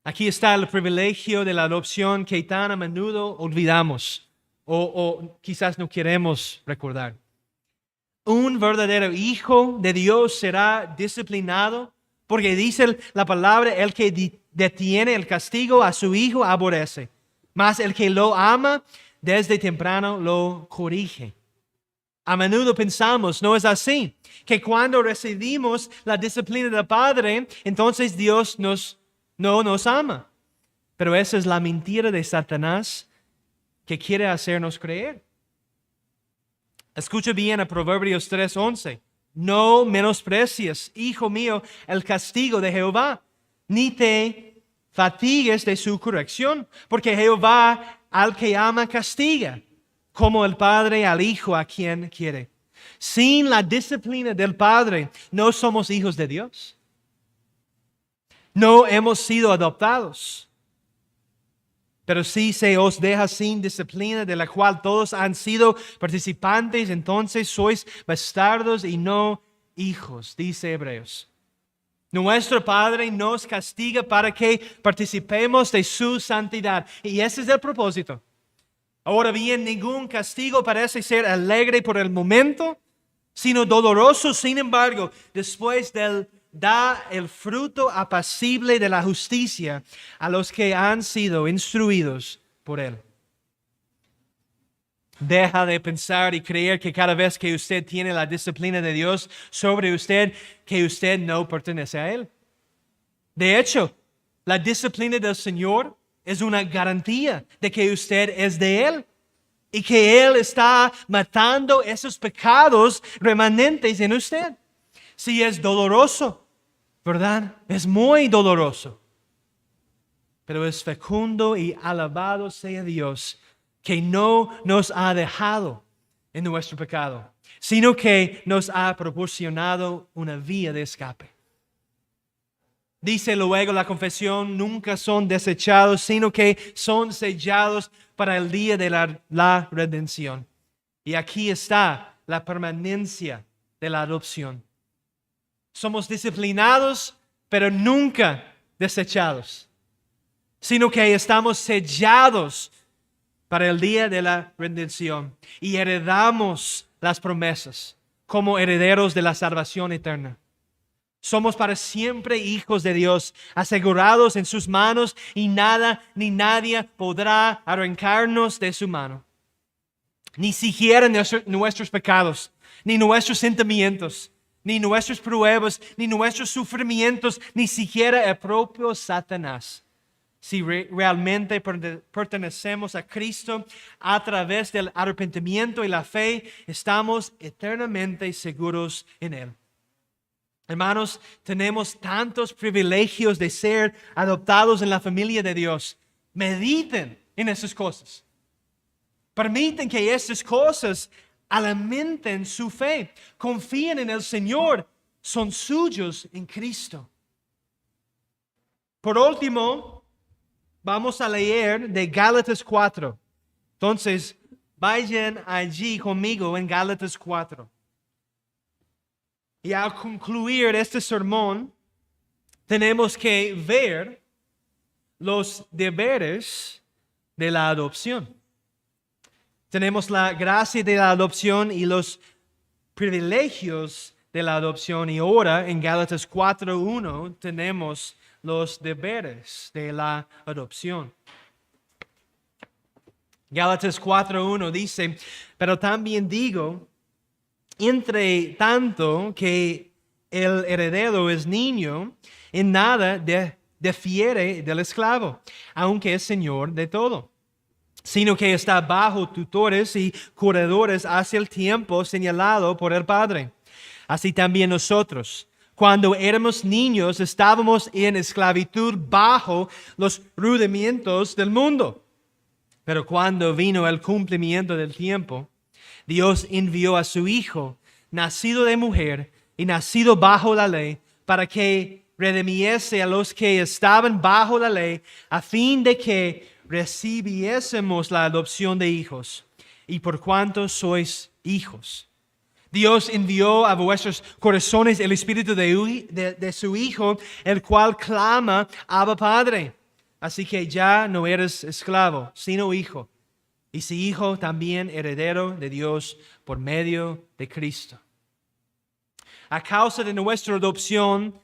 Aquí está el privilegio de la adopción que tan a menudo olvidamos o quizás no queremos recordar. Un verdadero hijo de Dios será disciplinado porque dice la palabra, el que detiene el castigo a su hijo aborrece, mas el que lo ama desde temprano lo corrige. A menudo pensamos, ¿no es así? Que cuando recibimos la disciplina del Padre, entonces Dios no nos ama. Pero esa es la mentira de Satanás que quiere hacernos creer. Escucha bien a Proverbios 3:11. No menosprecies, hijo mío, el castigo de Jehová, ni te fatigues de su corrección, porque Jehová al que ama castiga, como el Padre al Hijo a quien quiere. Sin la disciplina del Padre, no somos hijos de Dios. No hemos sido adoptados. Pero si se os deja sin disciplina, de la cual todos han sido participantes, entonces sois bastardos y no hijos, dice Hebreos. Nuestro Padre nos castiga para que participemos de su santidad. Y ese es el propósito. Ahora bien, ningún castigo parece ser alegre por el momento, sino doloroso. Sin embargo, después da el fruto apacible de la justicia a los que han sido instruidos por Él. Deja de pensar y creer que cada vez que usted tiene la disciplina de Dios sobre usted, que usted no pertenece a Él. De hecho, la disciplina del Señor es una garantía de que usted es de Él y que Él está matando esos pecados remanentes en usted. Si es doloroso, ¿verdad? Es muy doloroso. Pero es fecundo y alabado sea Dios que no nos ha dejado en nuestro pecado, sino que nos ha proporcionado una vía de escape. Dice luego la confesión, nunca son desechados, sino que son sellados para el día de la redención. Y aquí está la permanencia de la adopción. Somos disciplinados, pero nunca desechados, sino que estamos sellados para el día de la redención y heredamos las promesas como herederos de la salvación eterna. Somos para siempre hijos de Dios, asegurados en sus manos y nada ni nadie podrá arrancarnos de su mano. Ni siquiera nuestros pecados, ni nuestros sentimientos, ni nuestras pruebas, ni nuestros sufrimientos, ni siquiera el propio Satanás si realmente pertenecemos a Cristo a través del arrepentimiento y la fe, estamos eternamente seguros en Él. Hermanos, tenemos tantos privilegios de ser adoptados en la familia de Dios. Mediten en esas cosas. Permiten que estas cosas alimenten su fe. Confíen en el Señor. Son suyos en Cristo. Por último, vamos a leer de Gálatas 4. Entonces, vayan allí conmigo en Gálatas 4. Y al concluir este sermón, tenemos que ver los deberes de la adopción. Tenemos la gracia de la adopción y los privilegios de la adopción. Y ahora en Gálatas 4:1 tenemos los deberes de la adopción. Gálatas 4:1 dice, pero también digo, entre tanto que el heredero es niño, en nada difiere del esclavo, aunque es señor de todo, sino que está bajo tutores y curadores hacia el tiempo señalado por el Padre. Así también nosotros, cuando éramos niños, estábamos en esclavitud bajo los rudimentos del mundo. Pero cuando vino el cumplimiento del tiempo, Dios envió a su Hijo, nacido de mujer y nacido bajo la ley, para que redimiese a los que estaban bajo la ley, a fin de que recibiésemos la adopción de hijos. Y por cuanto sois hijos, Dios envió a vuestros corazones el Espíritu de su Hijo, el cual clama, Abba Padre. Así que ya no eres esclavo, sino hijo. Y si hijo, también heredero de Dios por medio de Cristo. A causa de nuestra adopción,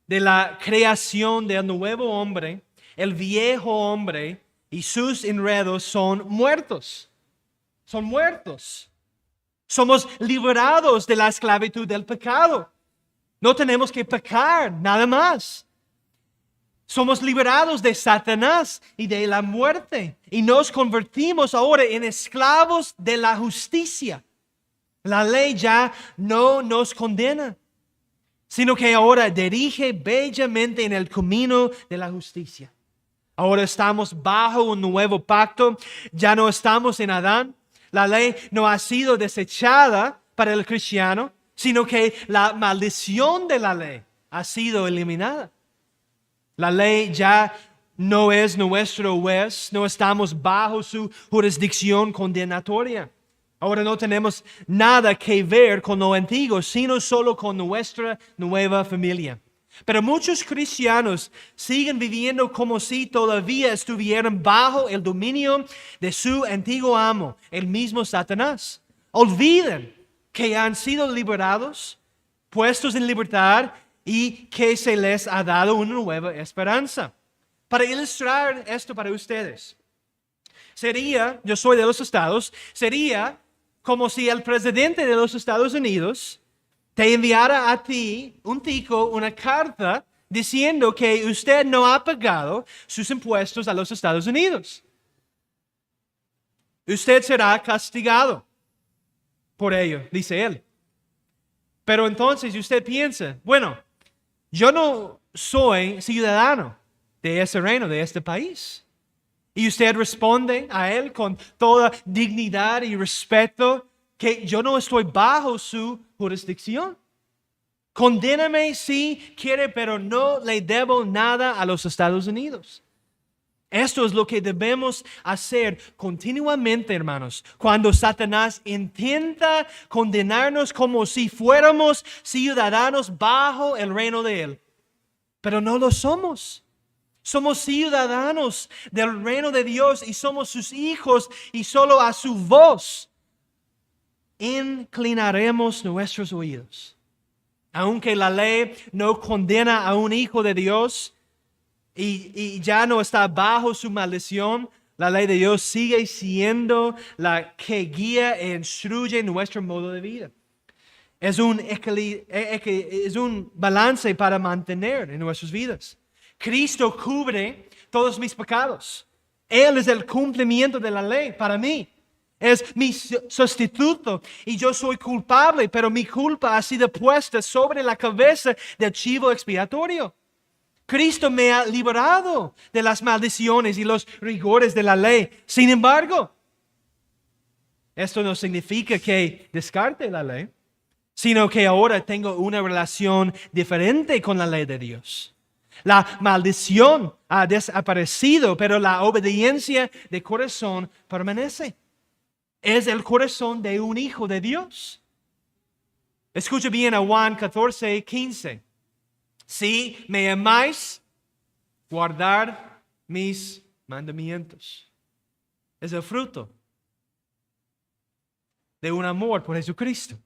de la creación del nuevo hombre, el viejo hombre y sus enredos son muertos. Son muertos. Somos liberados de la esclavitud del pecado. No tenemos que pecar nada más. Somos liberados de Satanás y de la muerte y nos convertimos ahora en esclavos de la justicia. La ley ya no nos condena, sino que ahora dirige bellamente en el camino de la justicia. Ahora estamos bajo un nuevo pacto, ya no estamos en Adán. La ley no ha sido desechada para el cristiano, sino que la maldición de la ley ha sido eliminada. La ley ya no es nuestro juez, no estamos bajo su jurisdicción condenatoria. Ahora no tenemos nada que ver con lo antiguo, sino solo con nuestra nueva familia. Pero muchos cristianos siguen viviendo como si todavía estuvieran bajo el dominio de su antiguo amo, el mismo Satanás. Olviden que han sido liberados, puestos en libertad y que se les ha dado una nueva esperanza. Para ilustrar esto para ustedes, yo soy de los Estados, sería como si el presidente de los Estados Unidos te enviara a ti, un tico, una carta diciendo que usted no ha pagado sus impuestos a los Estados Unidos. Usted será castigado por ello, dice él. Pero entonces usted piensa, bueno, yo no soy ciudadano de ese reino, de este país. Y usted responde a él con toda dignidad y respeto que yo no estoy bajo su jurisdicción. Condéname si quiere, pero no le debo nada a los Estados Unidos. Esto es lo que debemos hacer continuamente, hermanos, cuando Satanás intenta condenarnos como si fuéramos ciudadanos bajo el reino de él. Pero no lo somos. Somos ciudadanos del reino de Dios y somos sus hijos y solo a su voz inclinaremos nuestros oídos. Aunque la ley no condena a un hijo de Dios y ya no está bajo su maldición, la ley de Dios sigue siendo la que guía e instruye nuestro modo de vida. Es un balance para mantener en nuestras vidas. Cristo cubre todos mis pecados. Él es el cumplimiento de la ley para mí. Es mi sustituto y yo soy culpable, pero mi culpa ha sido puesta sobre la cabeza del chivo expiatorio. Cristo me ha liberado de las maldiciones y los rigores de la ley. Sin embargo, esto no significa que descarte la ley, sino que ahora tengo una relación diferente con la ley de Dios. La maldición ha desaparecido, pero la obediencia de corazón permanece. Es el corazón de un hijo de Dios. Escucha bien a Juan 14:15. Si me amáis, guardar mis mandamientos. Es el fruto de un amor por Jesucristo.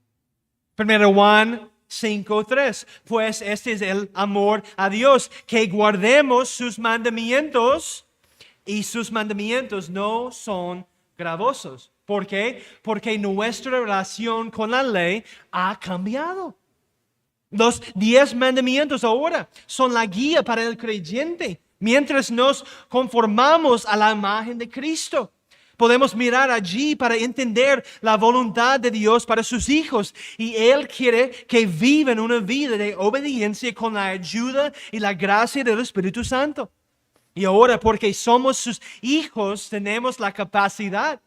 1 Juan 5:3. Pues este es el amor a Dios, que guardemos sus mandamientos, y sus mandamientos no son gravosos. ¿Por qué? Porque nuestra relación con la ley ha cambiado. Los 10 mandamientos ahora son la guía para el creyente, mientras nos conformamos a la imagen de Cristo. Podemos mirar allí para entender la voluntad de Dios para sus hijos. Y Él quiere que vivan una vida de obediencia con la ayuda y la gracia del Espíritu Santo. Y ahora, porque somos sus hijos, tenemos la capacidad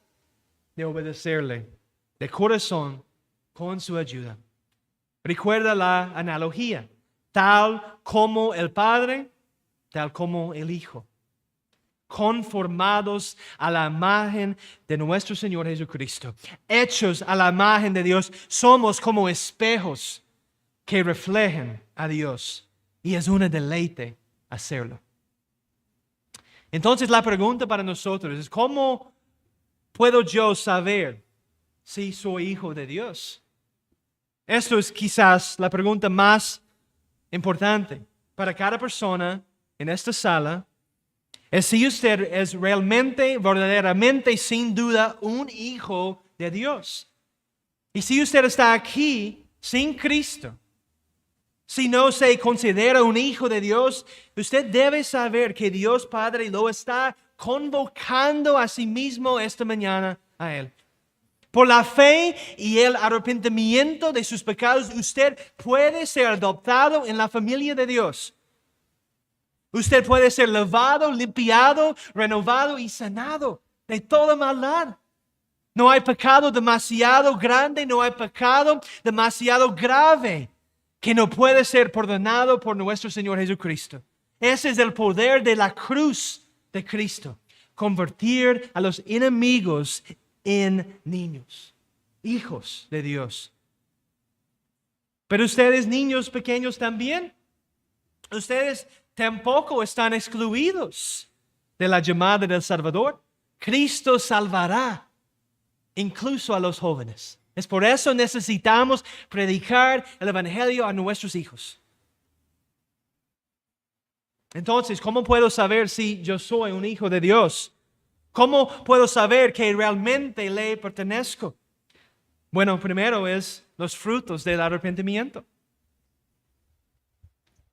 de obedecerle de corazón con su ayuda. Recuerda la analogía. Tal como el Padre, tal como el Hijo. Conformados a la imagen de nuestro Señor Jesucristo. Hechos a la imagen de Dios. Somos como espejos que reflejan a Dios. Y es un deleite hacerlo. Entonces la pregunta para nosotros es: ¿cómo puedo yo saber si soy hijo de Dios? Esto es quizás la pregunta más importante para cada persona en esta sala. Es si usted es realmente, verdaderamente, sin duda, un hijo de Dios. Y si usted está aquí sin Cristo, si no se considera un hijo de Dios, usted debe saber que Dios Padre lo está convocando a sí mismo esta mañana a Él. Por la fe y el arrepentimiento de sus pecados, usted puede ser adoptado en la familia de Dios. Usted puede ser lavado, limpiado, renovado y sanado de toda maldad. No hay pecado demasiado grande, no hay pecado demasiado grave que no puede ser perdonado por nuestro Señor Jesucristo. Ese es el poder de la cruz de Cristo. Convertir a los enemigos en niños, hijos de Dios. Pero ustedes, niños pequeños, también, ustedes tampoco están excluidos de la llamada del Salvador. Cristo salvará incluso a los jóvenes. Es por eso necesitamos predicar el Evangelio a nuestros hijos. Entonces, ¿cómo puedo saber si yo soy un hijo de Dios? ¿Cómo puedo saber que realmente le pertenezco? Bueno, primero es los frutos del arrepentimiento.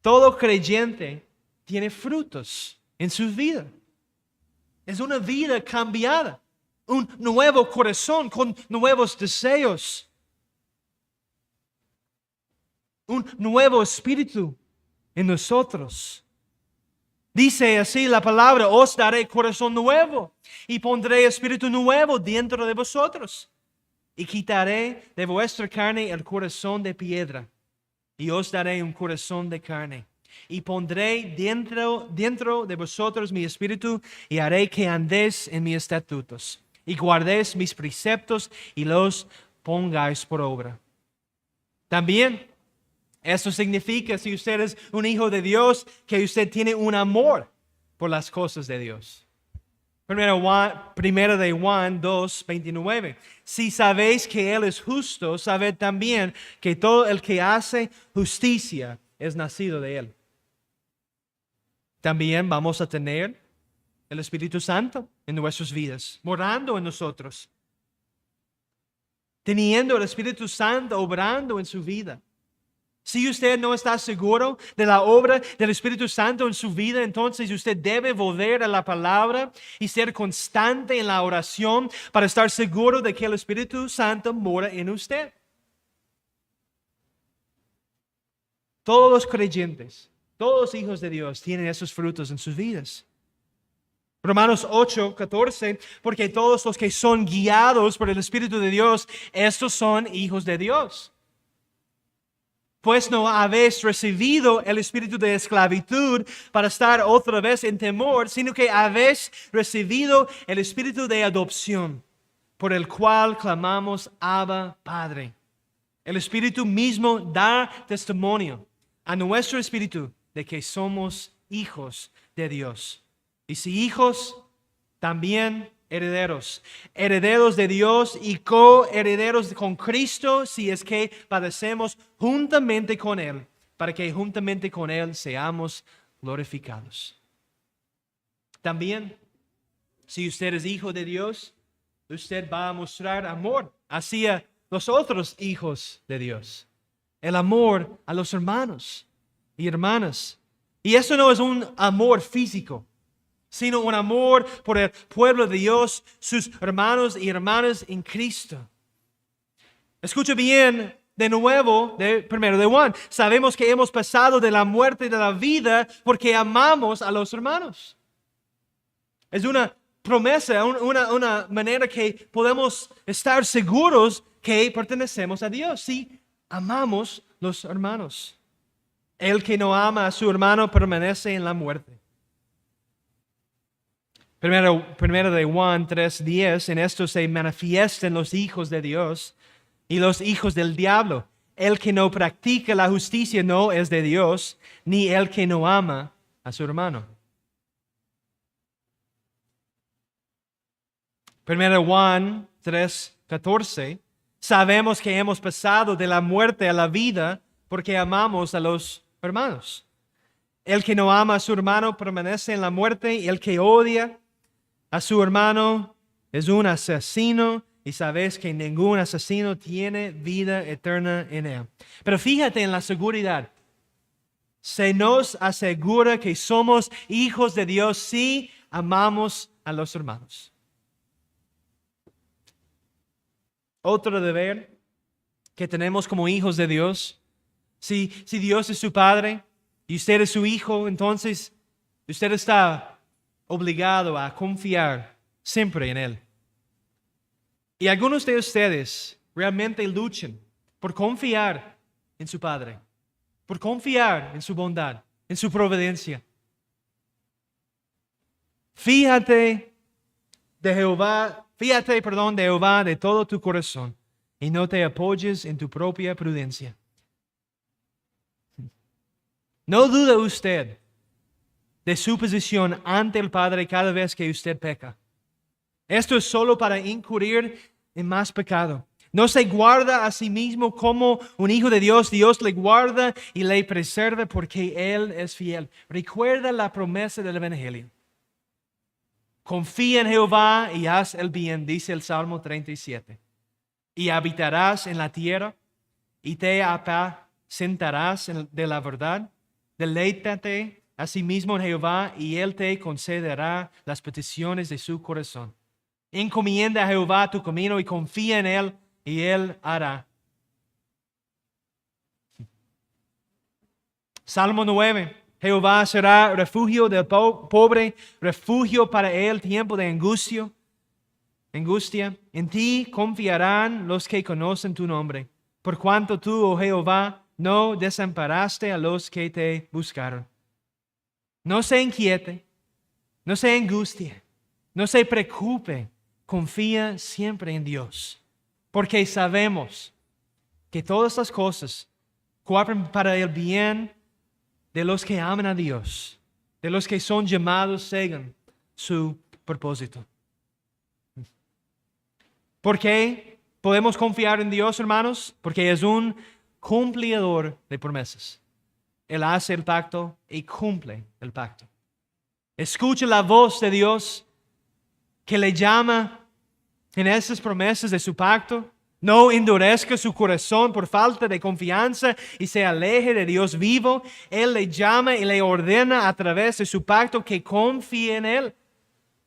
Todo creyente tiene frutos en su vida. Es una vida cambiada, un nuevo corazón con nuevos deseos, un nuevo espíritu en nosotros. Dice así la palabra: os daré corazón nuevo y pondré espíritu nuevo dentro de vosotros. Y quitaré de vuestra carne el corazón de piedra y os daré un corazón de carne. Y pondré dentro de vosotros mi espíritu y haré que andéis en mis estatutos y guardéis mis preceptos y los pongáis por obra. También esto significa, si usted es un hijo de Dios, que usted tiene un amor por las cosas de Dios. Primera de Juan 2:29. Si sabéis que Él es justo, sabed también que todo el que hace justicia es nacido de Él. También vamos a tener el Espíritu Santo en nuestras vidas, morando en nosotros. Teniendo el Espíritu Santo obrando en su vida. Si usted no está seguro de la obra del Espíritu Santo en su vida, entonces usted debe volver a la palabra y ser constante en la oración para estar seguro de que el Espíritu Santo mora en usted. Todos los creyentes, todos los hijos de Dios tienen esos frutos en sus vidas. Romanos 8:14, porque todos los que son guiados por el Espíritu de Dios, estos son hijos de Dios. Pues no habéis recibido el espíritu de esclavitud para estar otra vez en temor, sino que habéis recibido el espíritu de adopción, por el cual clamamos, Abba, Padre. El Espíritu mismo da testimonio a nuestro espíritu de que somos hijos de Dios. Y si hijos, también herederos, herederos de Dios y coherederos con Cristo, si es que padecemos juntamente con Él, para que juntamente con Él seamos glorificados. También, si usted es hijo de Dios, usted va a mostrar amor hacia los otros hijos de Dios. El amor a los hermanos y hermanas. Y eso no es un amor físico, sino un amor por el pueblo de Dios, sus hermanos y hermanas en Cristo. Escucha bien de nuevo, primero de Juan. Sabemos que hemos pasado de la muerte de la vida porque amamos a los hermanos. Es una promesa, una manera que podemos estar seguros que pertenecemos a Dios. Sí, amamos los hermanos. El que no ama a su hermano permanece en la muerte. Primero de Juan 3:10, en esto se manifiestan los hijos de Dios y los hijos del diablo. El que no practica la justicia no es de Dios, ni el que no ama a su hermano. Primero de Juan 3:14, sabemos que hemos pasado de la muerte a la vida porque amamos a los hermanos. El que no ama a su hermano permanece en la muerte, y el que odia a su hermano es un asesino, y sabes que ningún asesino tiene vida eterna en él. Pero fíjate en la seguridad. Se nos asegura que somos hijos de Dios si amamos a los hermanos. Otro deber que tenemos como hijos de Dios, si Dios es su Padre y usted es su hijo, entonces usted está obligado a confiar siempre en Él. Y algunos de ustedes realmente luchan por confiar en su Padre, por confiar en su bondad, en su providencia. Fíjate de Jehová de todo tu corazón y no te apoyes en tu propia prudencia. No dude usted de su posición ante el Padre cada vez que usted peca. Esto es solo para incurrir en más pecado. No se guarda a sí mismo como un hijo de Dios. Dios le guarda y le preserva porque Él es fiel. Recuerda la promesa del Evangelio. Confía en Jehová y haz el bien, dice el Salmo 37. Y habitarás en la tierra y te apacentarás de la verdad. Deleítate asimismo en Jehová y Él te concederá las peticiones de su corazón. Encomienda a Jehová tu camino y confía en Él y Él hará. Salmo 9. Jehová será refugio del pobre, refugio para él tiempo de angustia. En ti confiarán los que conocen tu nombre. Por cuanto tú, oh Jehová, no desamparaste a los que te buscaron. No se inquiete, no se angustie, no se preocupe, confía siempre en Dios, porque sabemos que todas las cosas cooperan para el bien de los que aman a Dios, de los que son llamados según su propósito. ¿Por qué podemos confiar en Dios, hermanos? Porque es un cumplidor de promesas. Él hace el pacto y cumple el pacto. Escucha la voz de Dios que le llama en esas promesas de su pacto. No endurezca su corazón por falta de confianza y se aleje de Dios vivo. Él le llama y le ordena a través de su pacto que confíe en Él.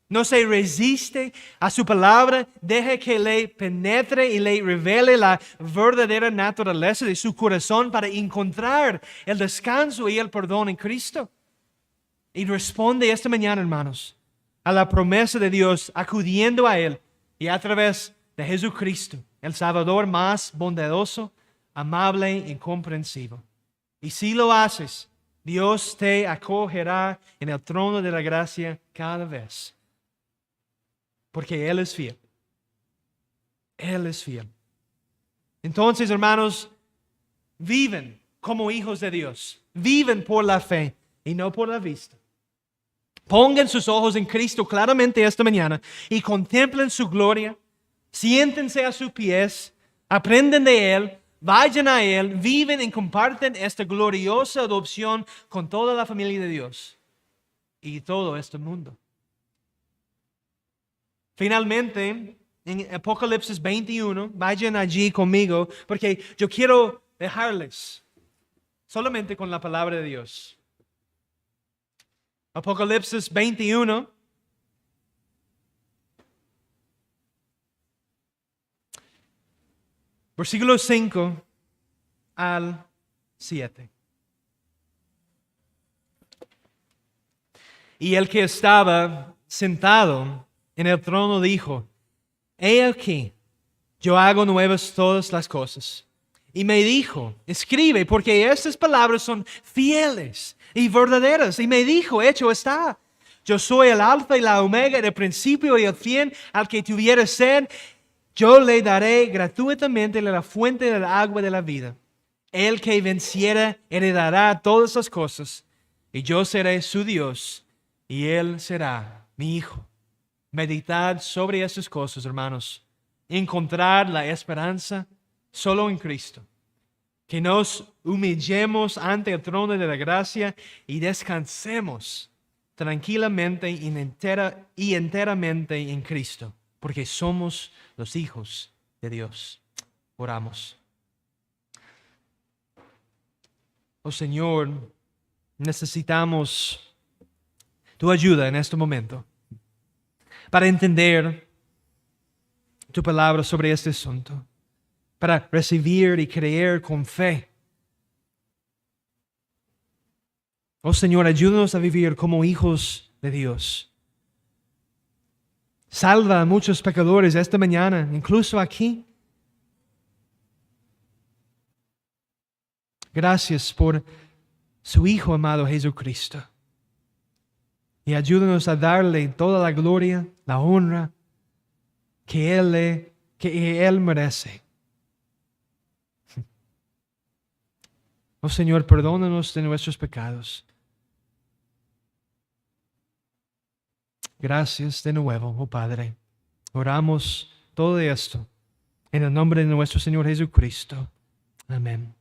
No se resiste a su palabra, deje que le penetre y le revele la verdadera naturaleza de su corazón para encontrar el descanso y el perdón en Cristo. Y responde esta mañana, hermanos, a la promesa de Dios, acudiendo a Él y a través de Jesucristo, el Salvador más bondadoso, amable y comprensivo. Y si lo haces, Dios te acogerá en el trono de la gracia cada vez. Porque Él es fiel. Él es fiel. Entonces, hermanos, viven como hijos de Dios. Viven por la fe y no por la vista. Pongan sus ojos en Cristo claramente esta mañana y contemplen su gloria. Siéntense a sus pies, aprenden de Él, vayan a Él, viven y comparten esta gloriosa adopción con toda la familia de Dios y todo este mundo. Finalmente, en Apocalipsis 21, vayan allí conmigo, porque yo quiero dejarles solamente con la palabra de Dios. Apocalipsis 21. Versículos 5 al 7. Y el que estaba sentado en el trono dijo: He aquí, yo hago nuevas todas las cosas. Y me dijo: escribe, porque estas palabras son fieles y verdaderas. Y me dijo: hecho está. Yo soy el alfa y la omega, el principio y el fin. Al que tuviere sed, yo le daré gratuitamente de la fuente del agua de la vida. El que venciera heredará todas las cosas, y yo seré su Dios, y él será mi hijo. Meditad sobre estas cosas, hermanos. Encontrar la esperanza solo en Cristo. Que nos humillemos ante el trono de la gracia y descansemos tranquilamente y enteramente en Cristo, porque somos los hijos de Dios. Oramos. Oh Señor, necesitamos tu ayuda en este momento para entender tu palabra sobre este asunto, para recibir y creer con fe. Oh Señor, ayúdanos a vivir como hijos de Dios. Salva a muchos pecadores esta mañana, incluso aquí. Gracias por su Hijo amado Jesucristo. Y ayúdanos a darle toda la gloria, la honra que Él merece. Oh Señor, perdónanos de nuestros pecados. Gracias de nuevo, oh Padre. Oramos todo esto en el nombre de nuestro Señor Jesucristo. Amén.